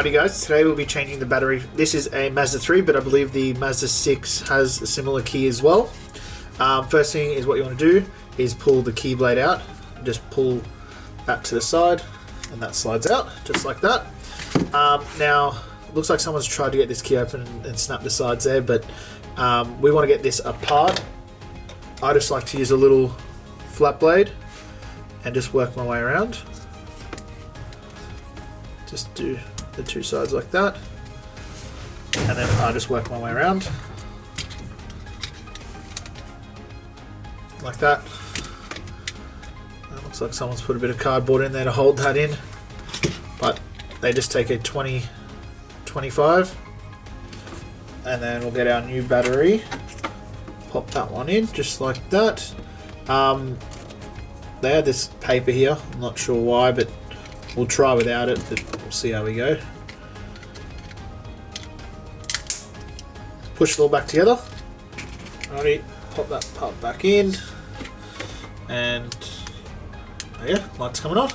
Alrighty guys, today we'll be changing the battery. This is a Mazda 3, but I believe the Mazda 6 has a similar key as well. First thing is what you want to do is pull the key blade out. Just pull that to the side and that slides out, just like that. Now, it looks like someone's tried to get this key open and snap the sides there, but we want to get this apart. I just like to use a little flat blade and just work my way around. Just do the two sides like that, and then I just work my way around like that. It looks like someone's put a bit of cardboard in there to hold that in, but they just take a 20-25, and then we'll get our new battery, pop that one in just like that. They had this paper here, I'm not sure why, but we'll try without it, but we'll see how we go. Push it all back together. Alrighty, pop that part back in, and yeah, light's coming on.